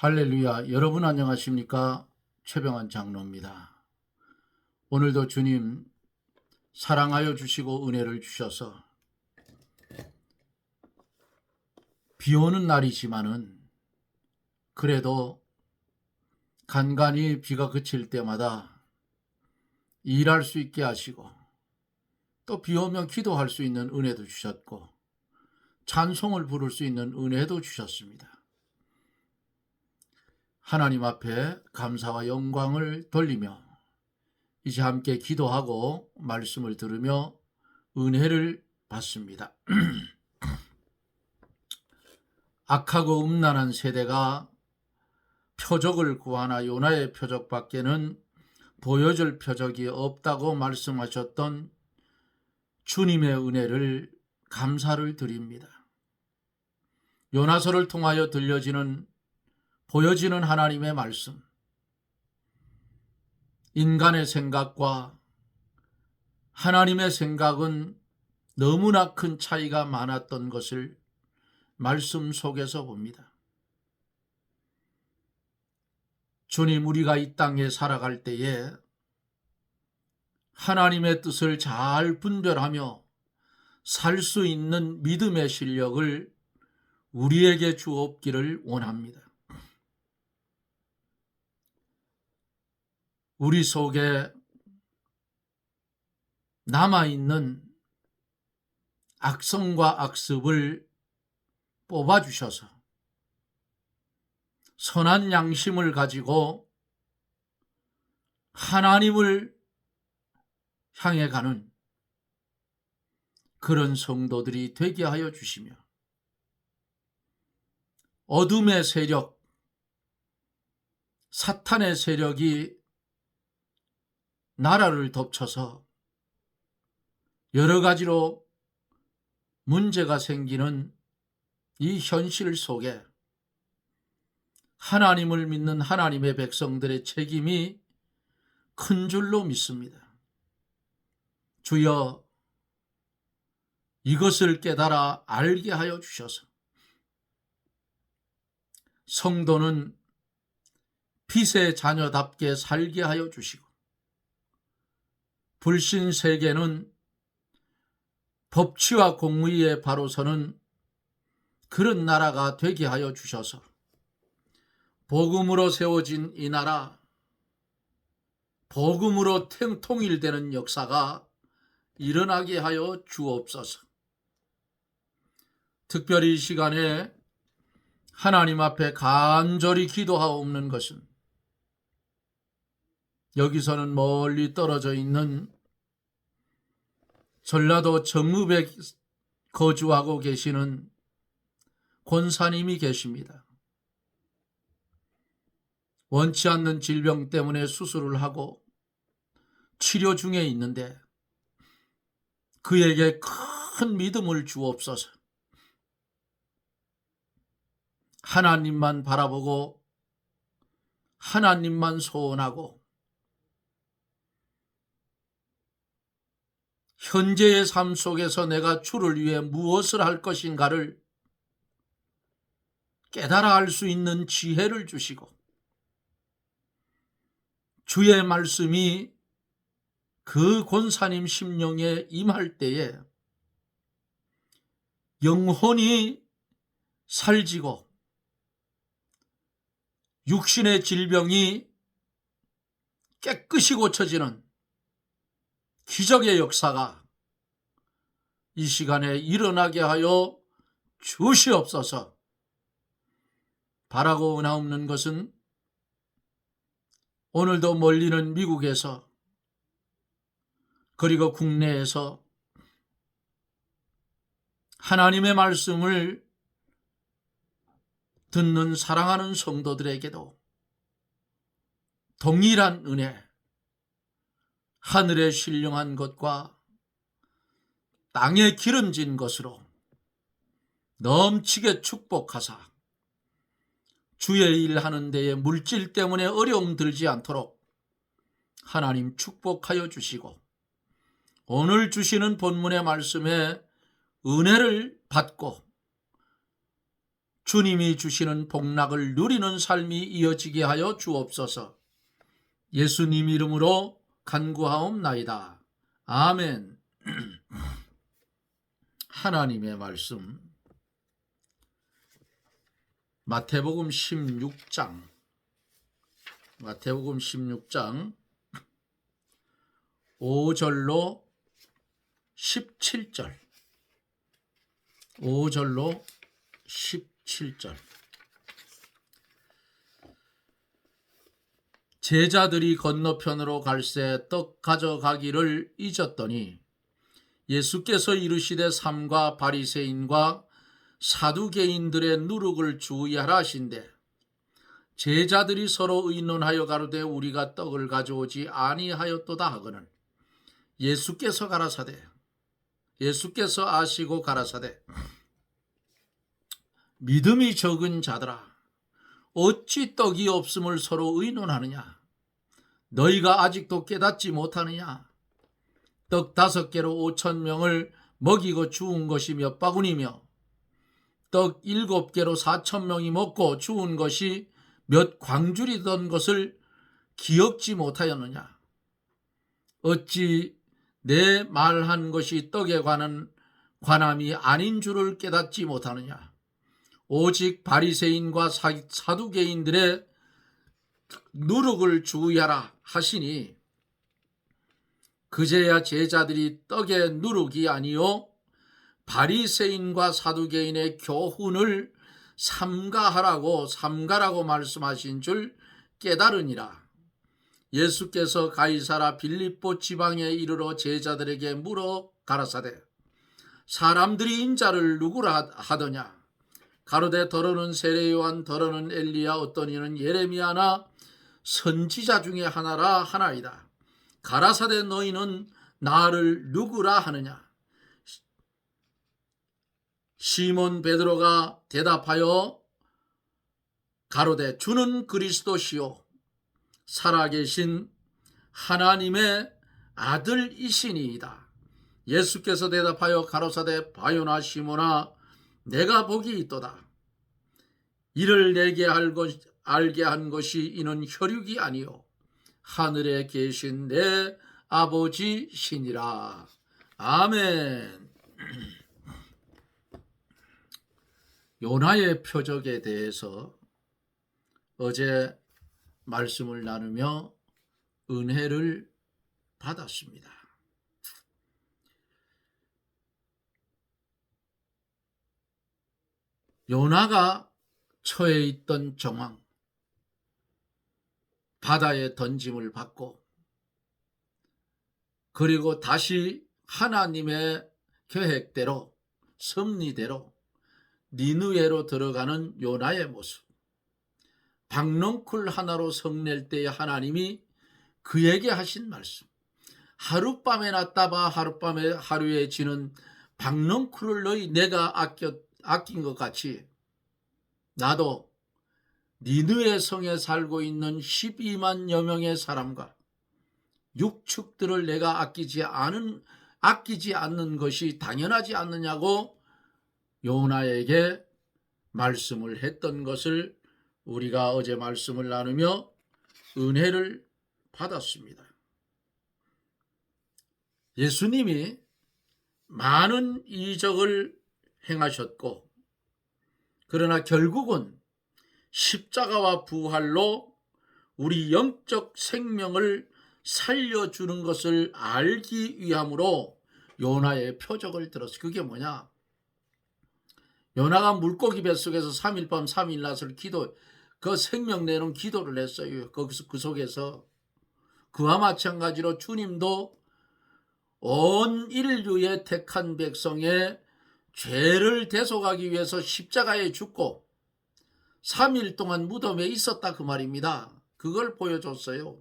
할렐루야. 여러분 안녕하십니까? 최병환 장로입니다. 오늘도 주님 사랑하여 주시고 은혜를 주셔서 비 오는 날이지만은 그래도 간간히 비가 그칠 때마다 일할 수 있게 하시고 또 비 오면 기도할 수 있는 은혜도 주셨고 찬송을 부를 수 있는 은혜도 주셨습니다. 하나님 앞에 감사와 영광을 돌리며 이제 함께 기도하고 말씀을 들으며 은혜를 받습니다. 악하고 음란한 세대가 표적을 구하나 요나의 표적밖에는 보여줄 표적이 없다고 말씀하셨던 주님의 은혜를 감사를 드립니다. 요나서를 통하여 보여지는 하나님의 말씀, 인간의 생각과 하나님의 생각은 너무나 큰 차이가 많았던 것을 말씀 속에서 봅니다. 주님, 우리가 이 땅에 살아갈 때에 하나님의 뜻을 잘 분별하며 살 수 있는 믿음의 실력을 우리에게 주옵기를 원합니다. 우리 속에 남아있는 악성과 악습을 뽑아주셔서 선한 양심을 가지고 하나님을 향해 가는 그런 성도들이 되게 하여 주시며 어둠의 세력, 사탄의 세력이 나라를 덮쳐서 여러 가지로 문제가 생기는 이 현실 속에 하나님을 믿는 하나님의 백성들의 책임이 큰 줄로 믿습니다. 주여, 이것을 깨달아 알게 하여 주셔서 성도는 빛의 자녀답게 살게 하여 주시고 불신 세계는 법치와 공의에 바로 서는 그런 나라가 되게 하여 주셔서 복음으로 세워진 이 나라, 복음으로 통일되는 역사가 일어나게 하여 주옵소서. 특별히 이 시간에 하나님 앞에 간절히 기도하옵는 것은 여기서는 멀리 떨어져 있는 전라도 정읍에 거주하고 계시는 권사님이 계십니다. 원치 않는 질병 때문에 수술을 하고 치료 중에 있는데 그에게 큰 믿음을 주옵소서. 하나님만 바라보고 하나님만 소원하고 현재의 삶 속에서 내가 주를 위해 무엇을 할 것인가를 깨달아 알 수 있는 지혜를 주시고 주의 말씀이 그 권사님 심령에 임할 때에 영혼이 살지고 육신의 질병이 깨끗이 고쳐지는 기적의 역사가 이 시간에 일어나게 하여 주시옵소서. 바라고 원하옵는 것은 오늘도 멀리는 미국에서 그리고 국내에서 하나님의 말씀을 듣는 사랑하는 성도들에게도 동일한 은혜, 하늘의 신령한 것과 땅에 기름진 것으로 넘치게 축복하사 주의 일 하는 데에 물질 때문에 어려움 들지 않도록 하나님 축복하여 주시고 오늘 주시는 본문의 말씀에 은혜를 받고 주님이 주시는 복락을 누리는 삶이 이어지게 하여 주옵소서. 예수님 이름으로 간구하옵나이다. 아멘. 하나님의 말씀 마태복음 16장 5절로 17절 5절로 17절 제자들이 건너편으로 갈새 떡 가져가기를 잊었더니 예수께서 이르시되 삼가 바리새인과 사두개인들의 누룩을 주의하라 하신대 제자들이 서로 의논하여 가로되 우리가 떡을 가져오지 아니하였도다 하거늘 예수께서 아시고 가라사대 믿음이 적은 자들아 어찌 떡이 없음을 서로 의논하느냐 너희가 아직도 깨닫지 못하느냐 떡 5개로 5,000명을 먹이고 주운 것이 몇 바구니며 떡 7개로 4,000명이 먹고 주운 것이 몇 광줄이던 것을 기억지 못하였느냐 어찌 내 말한 것이 떡에 관한 관함이 아닌 줄을 깨닫지 못하느냐 오직 바리새인과 사두개인들의 누룩을 주의하라 하시니 그제야 제자들이 떡의 누룩이 아니요 바리새인과 사두개인의 교훈을 삼가라고 말씀하신 줄 깨달으니라. 예수께서 가이사라 빌립보 지방에 이르러 제자들에게 물어 가라사대 사람들이 인자를 누구라 하더냐 가로되 더러는 세례요한 더러는 엘리야 어떤 이는 예레미야나 선지자 중에 하나라 하나이다. 가라사대 너희는 나를 누구라 하느냐 시몬 베드로가 대답하여 가로되 주는 그리스도시요 살아계신 하나님의 아들이시니이다. 예수께서 대답하여 가로사대 바요나 시몬아 내가 복이 있도다. 이를 내게 알게 한 것이 이는 혈육이 아니요 하늘에 계신 내 아버지시니라. 아멘. 요나의 표적에 대해서 어제 말씀을 나누며 은혜를 받았습니다. 요나가 처해 있던 정황, 바다에 던짐을 받고 그리고 다시 하나님의 계획대로 섭리대로 니느웨로 들어가는 요나의 모습, 박넝쿨 하나로 성낼 때에 하나님이 그에게 하신 말씀, 하룻밤에 났다봐 하루에 지는 박넝쿨을 너희 내가 아낀 것 같이 나도 니느웨 성에 살고 있는 12만여 명의 사람과 육축들을 내가 아끼지 않는 것이 당연하지 않느냐고 요나에게 말씀을 했던 것을 우리가 어제 말씀을 나누며 은혜를 받았습니다. 예수님이 많은 이적을 행하셨고 그러나 결국은 십자가와 부활로 우리 영적 생명을 살려주는 것을 알기 위함으로 요나의 표적을 들었어요. 그게 뭐냐? 요나가 물고기 뱃속에서 3일 밤 3일 낮을 그 생명 내는 기도를 했어요. 거기서 그 속에서 그와 마찬가지로 주님도 온 인류의 택한 백성의 죄를 대속하기 위해서 십자가에 죽고 3일 동안 무덤에 있었다 그 말입니다. 그걸 보여줬어요.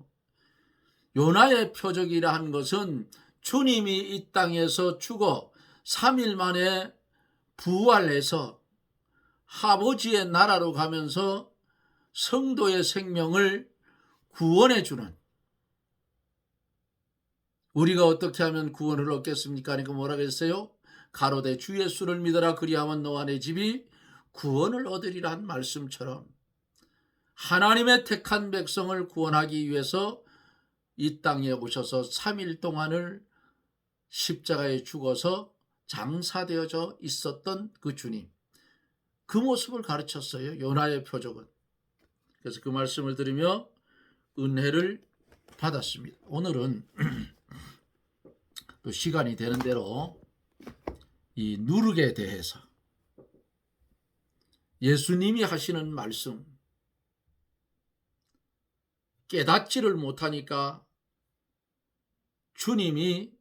요나의 표적이라 한 것은 주님이 이 땅에서 죽어 3일 만에 부활해서 아버지의 나라로 가면서 성도의 생명을 구원해 주는, 우리가 어떻게 하면 구원을 얻겠습니까? 그러니까 뭐라고 했어요? 가로되 주 예수를 믿어라 그리하면 너와 내 집이 구원을 얻으리란 말씀처럼 하나님의 택한 백성을 구원하기 위해서 이 땅에 오셔서 3일 동안을 십자가에 죽어서 장사되어져 있었던 그 주님, 그 모습을 가르쳤어요. 요나의 표적은. 그래서 그 말씀을 들으며 은혜를 받았습니다. 오늘은 또 시간이 되는 대로 이 누룩에 대해서 예수님이 하시는 말씀, 깨닫지를 못하니까 주님이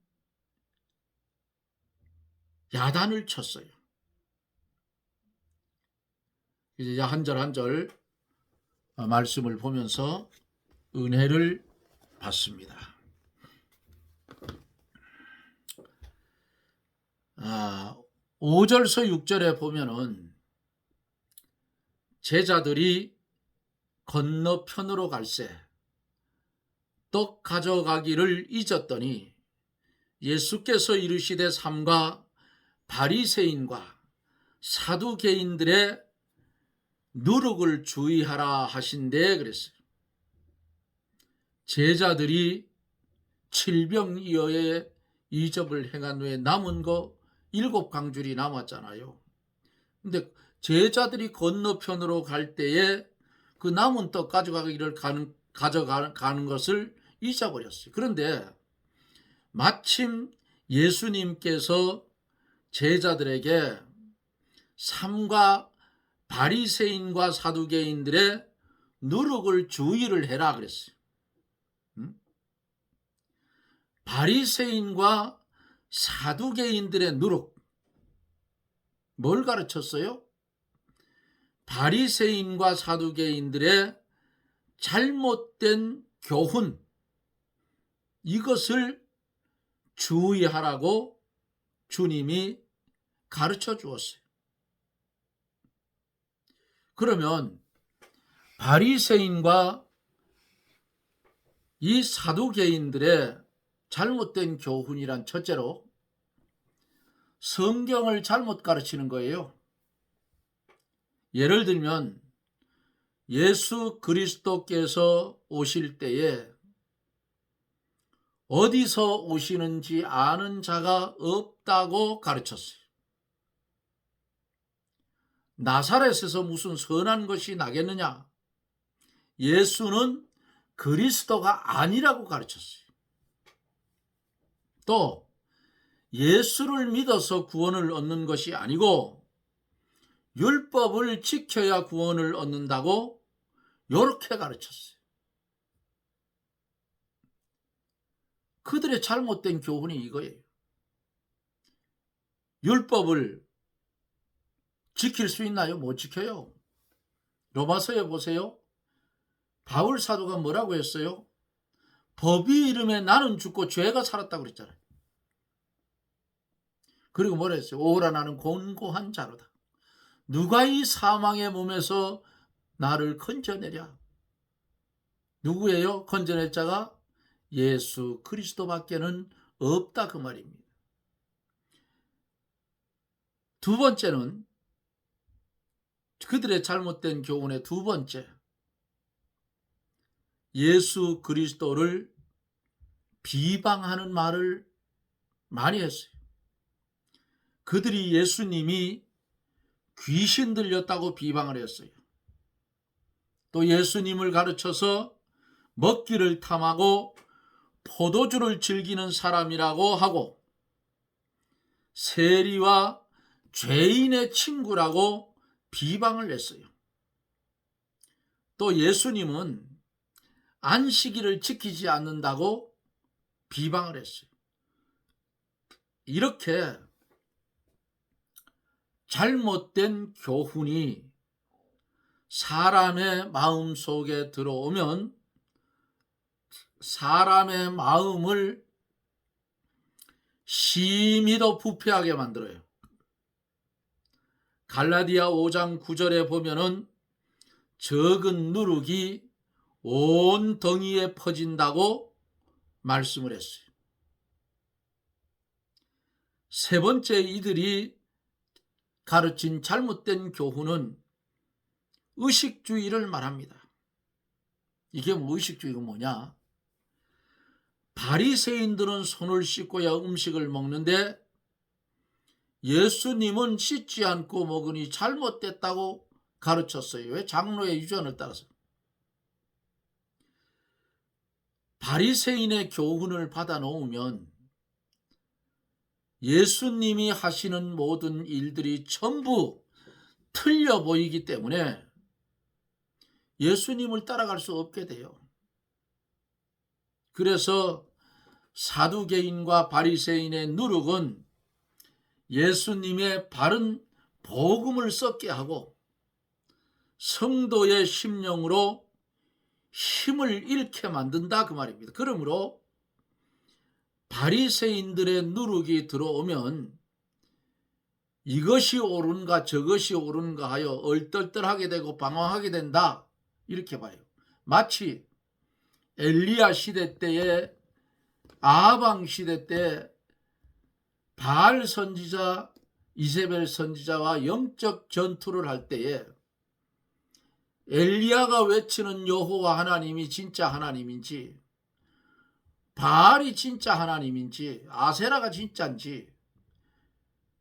야단을 쳤어요. 이제 한 절 한 절 말씀을 보면서 은혜를 받습니다. 5절서 6절에 보면은 제자들이 건너편으로 갈새 떡 가져가기를 잊었더니 예수께서 이르시되 삼가 바리새인과 사두개인들의 누룩을 주의하라 하신대 그랬어요. 제자들이 칠병이어의 이적을 행한 후에 남은 거 7강줄이 남았잖아요. 근데 제자들이 건너편으로 갈 때에 그 남은 떡 가져가기를 가져가는 것을 잊어버렸어요. 그런데 마침 예수님께서 제자들에게 삼가 바리새인과 사두개인들의 누룩을 주의를 해라 그랬어요. 바리새인과 사두개인들의 누룩, 뭘 가르쳤어요? 바리새인과 사두개인들의 잘못된 교훈, 이것을 주의하라고 주님이 가르쳐 주었어요. 그러면 바리새인과 이 사두개인들의 잘못된 교훈이란 첫째로 성경을 잘못 가르치는 거예요. 예를 들면 예수 그리스도께서 오실 때에 어디서 오시는지 아는 자가 없다고 가르쳤어요. 나사렛에서 무슨 선한 것이 나겠느냐? 예수는 그리스도가 아니라고 가르쳤어요. 또 예수를 믿어서 구원을 얻는 것이 아니고 율법을 지켜야 구원을 얻는다고 이렇게 가르쳤어요. 그들의 잘못된 교훈이 이거예요. 율법을 지킬 수 있나요? 못 지켜요. 로마서에 보세요. 바울 사도가 뭐라고 했어요? 법이 이름에 나는 죽고 죄가 살았다고 그랬잖아요. 그리고 뭐라 했어요? 오라 나는 곤고한 자로다. 누가 이 사망의 몸에서 나를 건져내랴? 누구예요? 건져낼 자가 예수 그리스도밖에는 없다 그 말입니다. 두 번째는 그들의 잘못된 교훈의 두 번째, 예수 그리스도를 비방하는 말을 많이 했어요. 그들이 예수님이 귀신 들렸다고 비방을 했어요. 또 예수님을 가르쳐서 먹기를 탐하고 포도주를 즐기는 사람이라고 하고 세리와 죄인의 친구라고 비방을 했어요. 또 예수님은 안식일을 지키지 않는다고 비방을 했어요. 이렇게 잘못된 교훈이 사람의 마음 속에 들어오면 사람의 마음을 심히 더 부패하게 만들어요. 갈라디아 5장 9절에 보면은 적은 누룩이 온 덩이에 퍼진다고 말씀을 했어요. 세 번째, 이들이 가르친 잘못된 교훈은 의식주의를 말합니다. 이게 의식주의가 뭐냐? 바리새인들은 손을 씻고야 음식을 먹는데 예수님은 씻지 않고 먹으니 잘못됐다고 가르쳤어요. 왜? 장로의 유전을 따라서. 바리새인의 교훈을 받아 놓으면 예수님이 하시는 모든 일들이 전부 틀려 보이기 때문에 예수님을 따라갈 수 없게 돼요. 그래서 사두개인과 바리새인의 누룩은 예수님의 바른 복음을 썩게 하고 성도의 심령으로 힘을 잃게 만든다 그 말입니다. 그러므로 바리새인들의 누룩이 들어오면 이것이 옳은가 저것이 옳은가 하여 얼떨떨하게 되고 방황하게 된다 이렇게 봐요. 마치 엘리야 시대 때에 아하방 시대 때 바알 선지자 이세벨 선지자와 영적 전투를 할 때에 엘리야가 외치는 여호와 하나님이 진짜 하나님인지 바알이 진짜 하나님인지 아세라가 진짜인지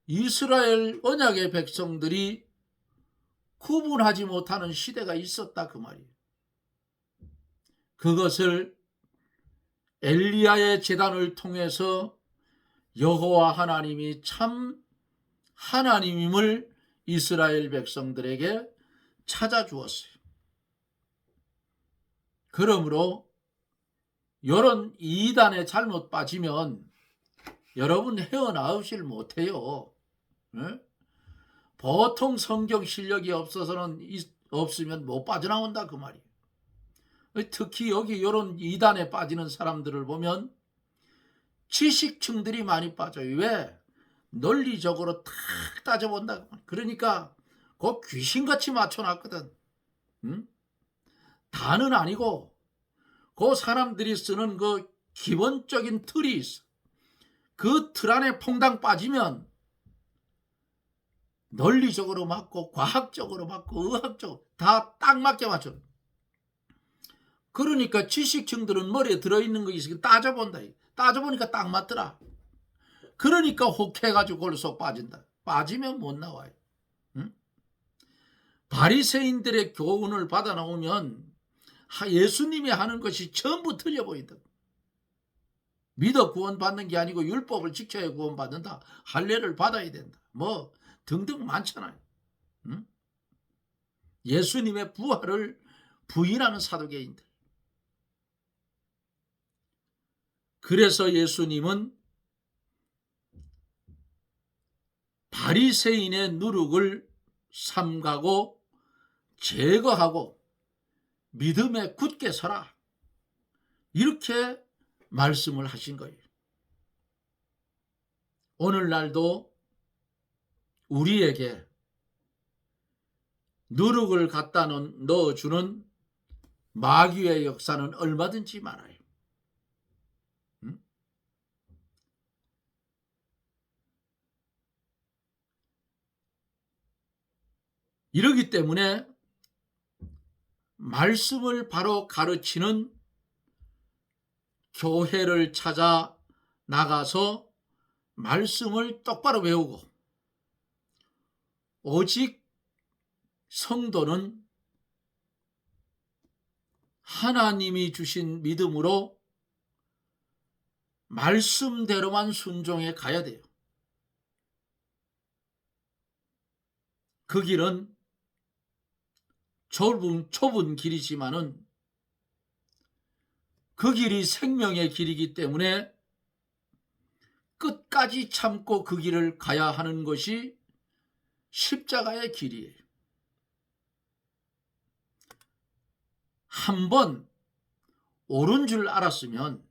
이스라엘 언약의 백성들이 구분하지 못하는 시대가 있었다 그 말이에요. 그것을 엘리야의 제단을 통해서 여호와 하나님이 참 하나님임을 이스라엘 백성들에게 찾아주었어요. 그러므로 이런 이단에 잘못 빠지면 여러분 헤어나오질 못해요. 네? 보통 성경 실력이 없으면 못 빠져나온다 그 말이에요. 특히 여기 이런 이단에 빠지는 사람들을 보면 지식층들이 많이 빠져요. 왜? 논리적으로 탁 따져본다. 그러니까 그 귀신같이 맞춰놨거든. 응? 다는 아니고 그 사람들이 쓰는 그 기본적인 틀이 있어. 그 틀 안에 퐁당 빠지면 논리적으로 맞고 과학적으로 맞고 의학적으로 다 딱 맞게 맞춰. 그러니까 지식층들은 머리에 들어있는 거 있으니까 따져본다. 따져보니까 딱 맞더라. 그러니까 혹해가지고 그걸 쏙 빠진다. 빠지면 못 나와요. 응? 바리새인들의 교훈을 받아 나오면 예수님이 하는 것이 전부 틀려 보인다. 믿어 구원받는 게 아니고 율법을 지켜야 구원받는다. 할례를 받아야 된다. 뭐 등등 많잖아요. 응? 예수님의 부활을 부인하는 사두개인들. 그래서 예수님은 바리새인의 누룩을 삼가고 제거하고 믿음에 굳게 서라. 이렇게 말씀을 하신 거예요. 오늘날도 우리에게 누룩을 갖다 넣어주는 마귀의 역사는 얼마든지 많아요. 이러기 때문에 말씀을 바로 가르치는 교회를 찾아 나가서 말씀을 똑바로 외우고 오직 성도는 하나님이 주신 믿음으로 말씀대로만 순종해 가야 돼요. 그 길은 좁은 길이지만은 그 길이 생명의 길이기 때문에 끝까지 참고 그 길을 가야 하는 것이 십자가의 길이에요. 한번 옳은 줄 알았으면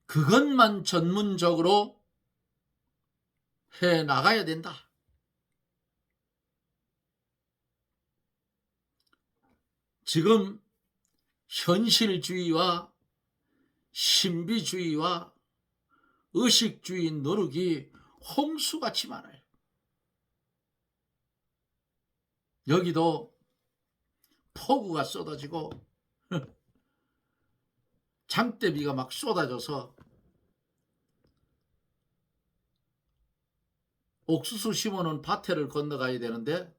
그것만 전문적으로 해 나가야 된다. 지금 현실주의와 신비주의와 의식주의 노력이 홍수같이 많아요. 여기도 폭우가 쏟아지고 장대비가 막 쏟아져서 옥수수 심어놓은 밭에를 건너가야 되는데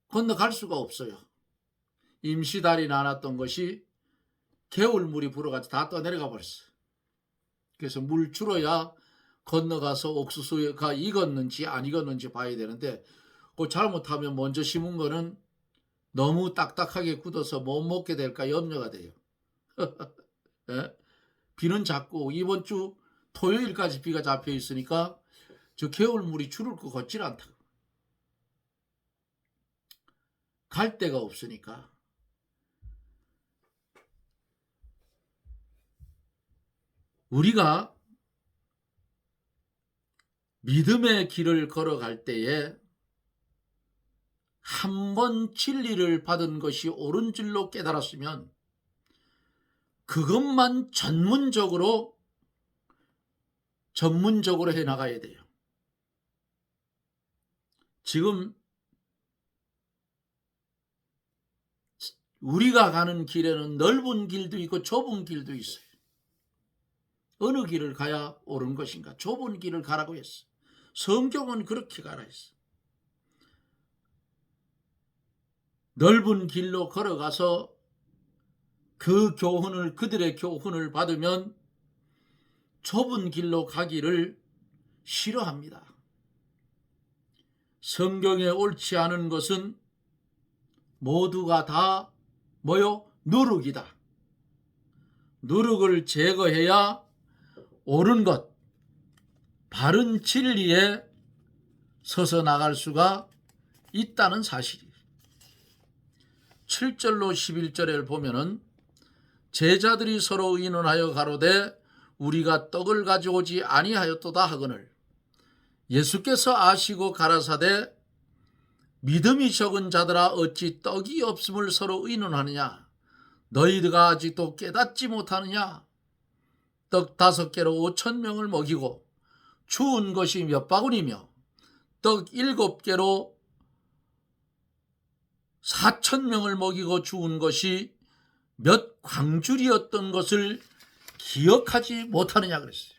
건너갈 수가 없어요. 임시다리 나눴던 것이 개울물이 불어가지고 다 떠내려가 버렸어. 그래서 물 줄어야 건너가서 옥수수가 익었는지 안 익었는지 봐야 되는데 그 잘못하면 먼저 심은 거는 너무 딱딱하게 굳어서 못 먹게 될까 염려가 돼요. 예? 비는 자꾸 이번 주 토요일까지 비가 잡혀 있으니까 저 개울물이 줄을 것 같질 않다. 갈 데가 없으니까. 우리가 믿음의 길을 걸어갈 때에 한 번 진리를 받은 것이 옳은 줄로 깨달았으면 그것만 전문적으로 해나가야 돼요. 지금 우리가 가는 길에는 넓은 길도 있고 좁은 길도 있어요. 어느 길을 가야 옳은 것인가? 좁은 길을 가라고 했어. 성경은 그렇게 가라 했어. 넓은 길로 걸어가서 그들의 교훈을 받으면 좁은 길로 가기를 싫어합니다. 성경에 옳지 않은 것은 모두가 다 누룩이다. 누룩을 제거해야 옳은 것, 바른 진리에 서서 나갈 수가 있다는 사실이에요. 7절로 11절을 보면은 제자들이 서로 의논하여 가로되 우리가 떡을 가져오지 아니하였도다 하거늘 예수께서 아시고 가라사대 믿음이 적은 자들아 어찌 떡이 없음을 서로 의논하느냐 너희가 아직도 깨닫지 못하느냐 떡 5개로 5,000명을 먹이고 주운 것이 몇 바구니며 떡 7개로 4,000명을 먹이고 주운 것이 몇 광줄이었던 것을 기억하지 못하느냐 그랬어요.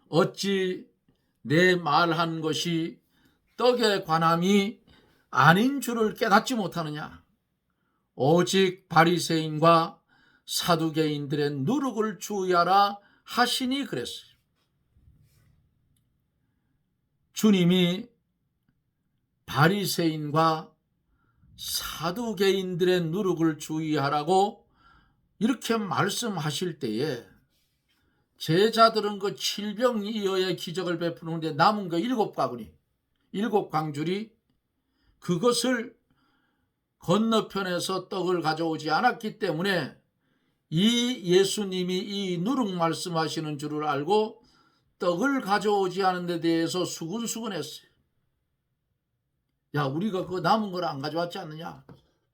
어찌 내 말한 것이 떡의 관함이 아닌 줄을 깨닫지 못하느냐. 오직 바리새인과 사두개인들의 누룩을 주의하라 하시니 그랬어요. 주님이 바리새인과 사두개인들의 누룩을 주의하라고 이렇게 말씀하실 때에 제자들은 그 7병이어의 기적을 베푸는데 남은 그 7바구니, 7광줄이 그것을 건너편에서 떡을 가져오지 않았기 때문에 이 예수님이 이 누룩 말씀하시는 줄을 알고 떡을 가져오지 않은 데 대해서 수근수근했어요. 야, 우리가 그거 남은 걸 안 가져왔지 않느냐?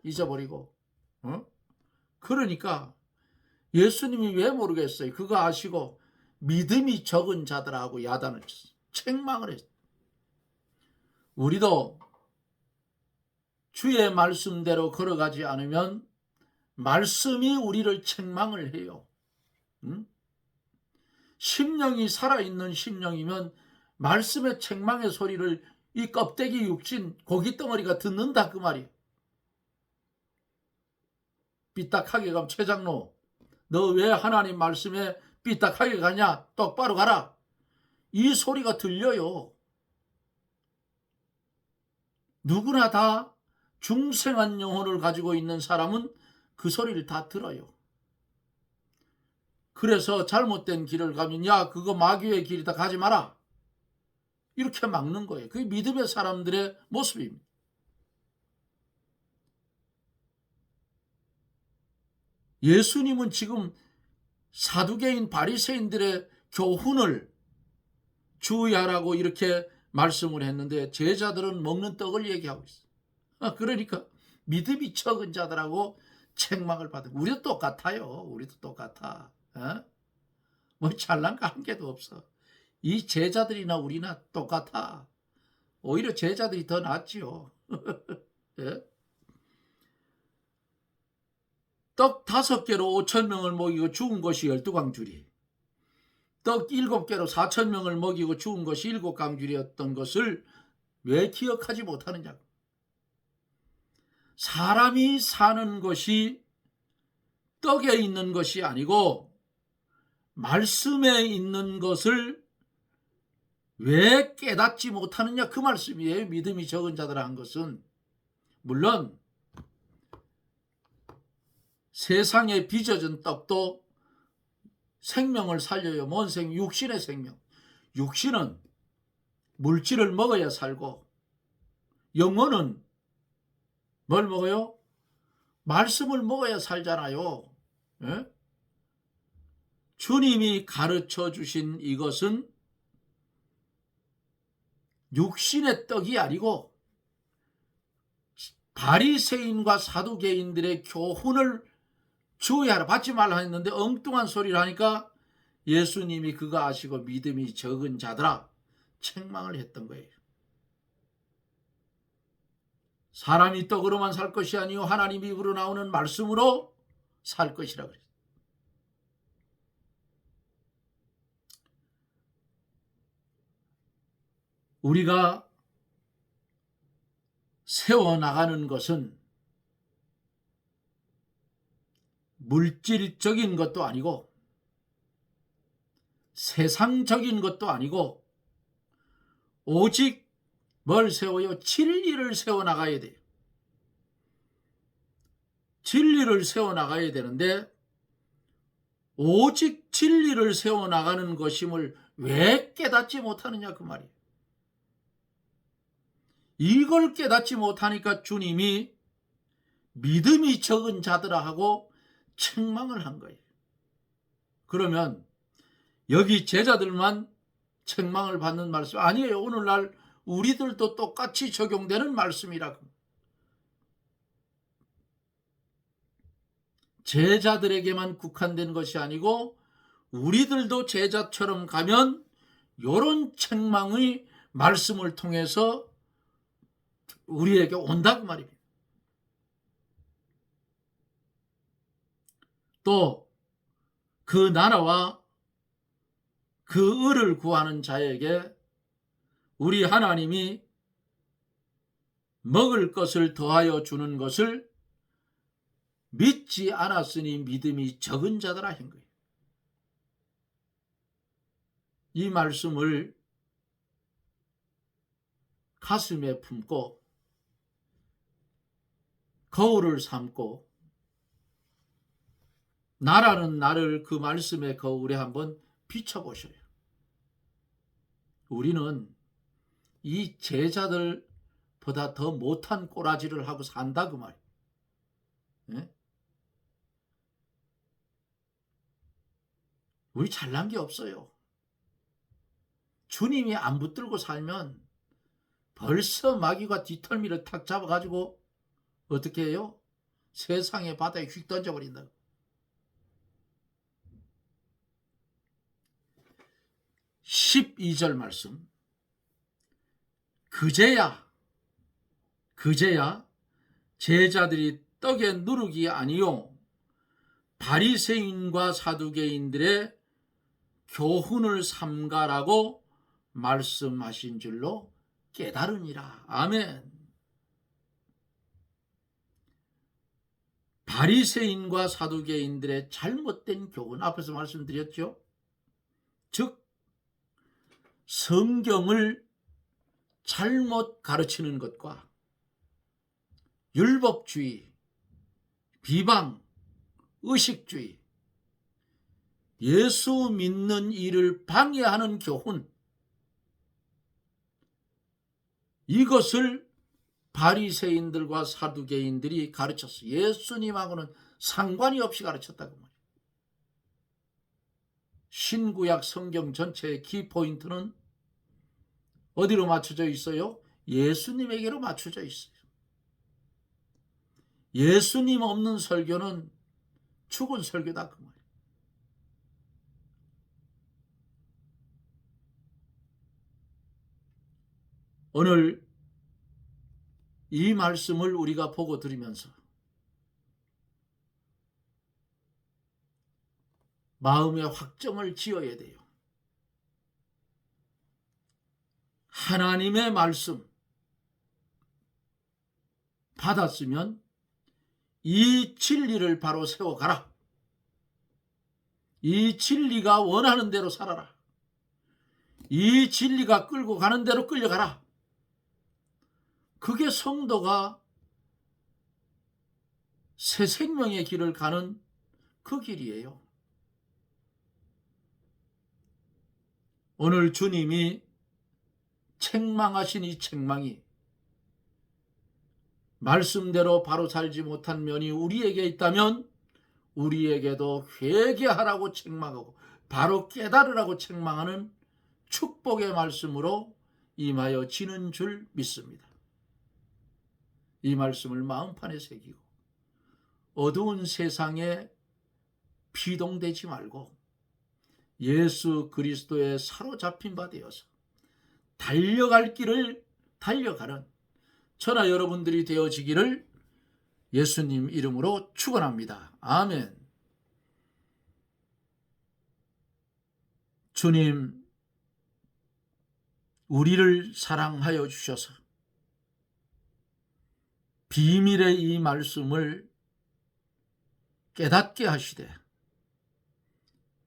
잊어버리고. 그러니까 예수님이 왜 모르겠어요. 그거 아시고 믿음이 적은 자들하고 야단을 쳤어요. 책망을 했어요. 우리도 주의 말씀대로 걸어가지 않으면 말씀이 우리를 책망을 해요. 심령이 살아있는 심령이면 말씀의 책망의 소리를 이 껍데기 육신 고깃덩어리가 듣는다 그 말이에요. 삐딱하게 가면 최장로 너 왜 하나님 말씀에 삐딱하게 가냐? 똑바로 가라. 이 소리가 들려요. 누구나 다 중생한 영혼을 가지고 있는 사람은 그 소리를 다 들어요. 그래서 잘못된 길을 가면 야 그거 마귀의 길이다 가지 마라. 이렇게 막는 거예요. 그게 믿음의 사람들의 모습입니다. 예수님은 지금 사두개인 바리새인들의 교훈을 주의하라고 이렇게 말씀을 했는데 제자들은 먹는 떡을 얘기하고 있어요. 그러니까 믿음이 적은 자들하고 책망을 받은. 우리도 똑같아요. 우리도 똑같아. 뭐 잘난 거 한 개도 없어. 이 제자들이나 우리나 똑같아. 오히려 제자들이 더 낫지요. 예? 떡 5개로 5,000명을 먹이고 죽은 것이 12광줄이, 떡 7개로 4,000명을 먹이고 죽은 것이 7광줄이었던 것을 왜 기억하지 못하느냐. 사람이 사는 것이 떡에 있는 것이 아니고 말씀에 있는 것을 왜 깨닫지 못하느냐, 그 말씀이에요. 믿음이 적은 자들 한 것은. 물론 세상에 빚어진 떡도 생명을 살려요. 뭔 생명? 육신의 생명. 육신은 물질을 먹어야 살고, 영혼은 뭘 먹어요? 말씀을 먹어야 살잖아요. 예? 주님이 가르쳐 주신 이것은 육신의 떡이 아니고 바리새인과 사두개인들의 교훈을 주어야 하라, 받지 말라 했는데 엉뚱한 소리를 하니까 예수님이 그거 아시고 믿음이 적은 자들아 책망을 했던 거예요. 사람이 떡으로만 살 것이 아니요 하나님 입으로 나오는 말씀으로 살 것이라 그랬어요. 우리가 세워나가는 것은 물질적인 것도 아니고 세상적인 것도 아니고 오직 뭘 세워요? 진리를 세워나가야 돼요. 진리를 세워나가야 되는데 오직 진리를 세워나가는 것임을 왜 깨닫지 못하느냐, 그 말이에요. 이걸 깨닫지 못하니까 주님이 믿음이 적은 자들아 하고 책망을 한 거예요. 그러면 여기 제자들만 책망을 받는 말씀 아니에요. 오늘날 우리들도 똑같이 적용되는 말씀이라고. 제자들에게만 국한된 것이 아니고 우리들도 제자처럼 가면 이런 책망의 말씀을 통해서 우리에게 온다고 말입니다. 또 그 나라와 그 을을 구하는 자에게 우리 하나님이 먹을 것을 더하여 주는 것을 믿지 않았으니 믿음이 적은 자들아 한 거예요. 이 말씀을 가슴에 품고 거울을 삼고 나라는 나를 그 말씀의 거울에 한번 비춰보셔요. 우리는 이 제자들보다 더 못한 꼬라지를 하고 산다, 그 말이에요. 네? 우리 잘난 게 없어요. 주님이 안 붙들고 살면 벌써 마귀가 뒷덜미를 탁 잡아가지고 어떻게 해요? 세상의 바다에 휙 던져버린다. 12절 말씀. 그제야 제자들이 떡에 누룩이 아니요 바리새인과 사두개인들의 교훈을 삼가라고 말씀하신 줄로 깨달으니라. 아멘. 바리새인과 사두개인들의 잘못된 교훈, 앞에서 말씀드렸죠. 즉 성경을 잘못 가르치는 것과 율법주의, 비방, 의식주의, 예수 믿는 일을 방해하는 교훈, 이것을 바리새인들과 사두개인들이 가르쳤어요. 예수님하고는 상관이 없이 가르쳤다고 말이에요. 신구약 성경 전체의 키포인트는 어디로 맞춰져 있어요? 예수님에게로 맞춰져 있어요. 예수님 없는 설교는 죽은 설교다, 그 말이에요. 오늘 이 말씀을 우리가 보고 들으면서 마음의 확정을 지어야 돼요. 하나님의 말씀 받았으면 이 진리를 바로 세워가라. 이 진리가 원하는 대로 살아라. 이 진리가 끌고 가는 대로 끌려가라. 그게 성도가 새 생명의 길을 가는 그 길이에요. 오늘 주님이 책망하신 이 책망이 말씀대로 바로 살지 못한 면이 우리에게 있다면 우리에게도 회개하라고 책망하고 바로 깨달으라고 책망하는 축복의 말씀으로 임하여 지는 줄 믿습니다. 이 말씀을 마음판에 새기고 어두운 세상에 비동되지 말고 예수 그리스도의 사로잡힌 바 되어서 달려갈 길을 달려가는 저나 여러분들이 되어지기를 예수님 이름으로 축원합니다. 아멘. 주님, 우리를 사랑하여 주셔서 비밀의 이 말씀을 깨닫게 하시되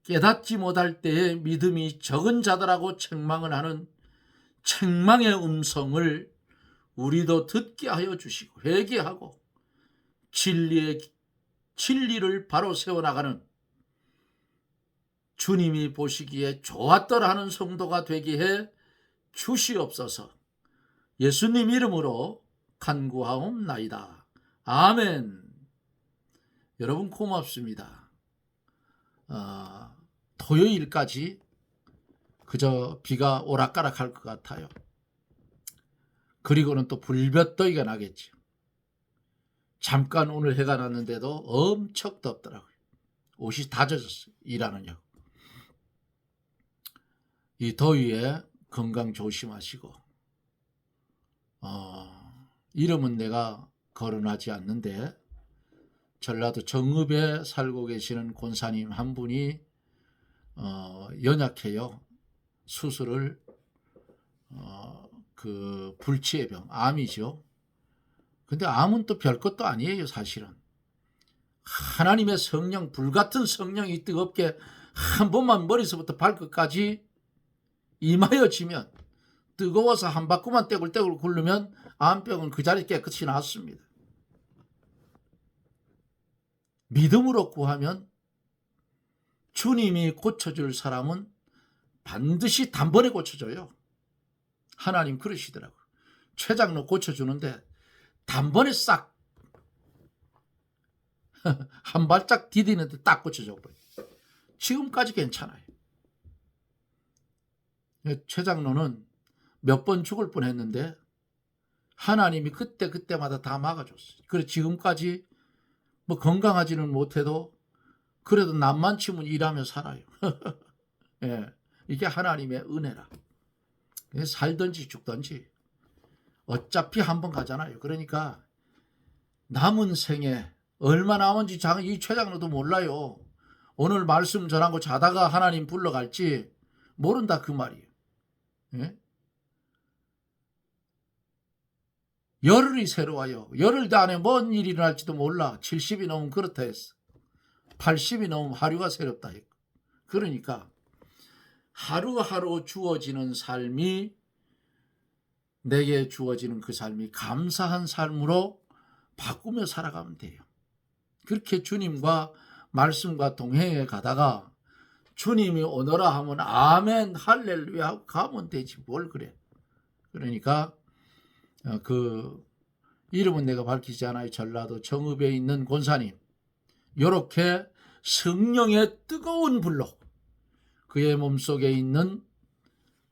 깨닫지 못할 때에 믿음이 적은 자들하고 책망을 하는 책망의 음성을 우리도 듣게 하여 주시고 회개하고 진리를 바로 세워나가는 주님이 보시기에 좋았더라 하는 성도가 되게 해 주시옵소서. 예수님 이름으로 간구하옵나이다. 아멘. 여러분 고맙습니다. 토요일까지 그저 비가 오락가락할 것 같아요. 그리고는 또 불볕더위가 나겠죠. 잠깐 오늘 해가 났는데도 엄청 덥더라고요. 옷이 다 젖었어요. 일하느냐고. 이 더위에 건강 조심하시고 이름은 내가 거론하지 않는데 전라도 정읍에 살고 계시는 권사님 한 분이 연약해요. 수술을 그 불치의 병, 암이죠. 근데 암은 또 별것도 아니에요. 사실은 하나님의 성령, 불같은 성령이 뜨겁게 한 번만 머리서부터 발끝까지 임하여지면 뜨거워서 한 바퀴만 떼굴떼굴 굴르면 암병은 그 자리에 깨끗이 낫습니다. 믿음으로 구하면 주님이 고쳐줄 사람은 반드시 단번에 고쳐줘요. 하나님 그러시더라고요. 최장로 고쳐주는데 단번에 싹 한 발짝 디디는데 딱 고쳐줘 버려요. 지금까지 괜찮아요. 최장로는 몇 번 죽을 뻔했는데 하나님이 그때마다 다 막아줬어요. 그래서 지금까지 뭐 건강하지는 못해도 그래도 남만 치면 일하며 살아요. 예, 이게 하나님의 은혜라. 살든지 죽든지 어차피 한 번 가잖아요. 그러니까 남은 생에 얼마 남은지 이 최장로도 몰라요. 오늘 말씀 전하고 자다가 하나님 불러갈지 모른다 그 말이에요. 예? 열흘이 새로워요. 열흘 안에 뭔 일이 일어날지도 몰라. 70이 넘으면 그렇다 했어. 80이 넘으면 하루가 새롭다 했고. 그러니까 하루하루 주어지는 삶이 내게 주어지는 그 삶이 감사한 삶으로 바꾸며 살아가면 돼요. 그렇게 주님과 말씀과 동행해 가다가 주님이 오너라 하면 아멘 할렐루야 하고 가면 되지 뭘 그래. 그러니까 그 이름은 내가 밝히지 않아요. 전라도 정읍에 있는 권사님 이렇게 성령의 뜨거운 불로 그의 몸속에 있는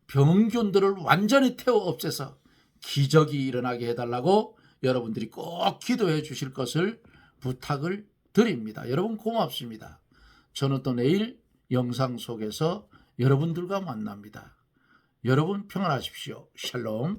병균들을 완전히 태워 없애서 기적이 일어나게 해달라고 여러분들이 꼭 기도해 주실 것을 부탁을 드립니다. 여러분 고맙습니다. 저는 또 내일 영상 속에서 여러분들과 만납니다. 여러분 평안하십시오. 샬롬.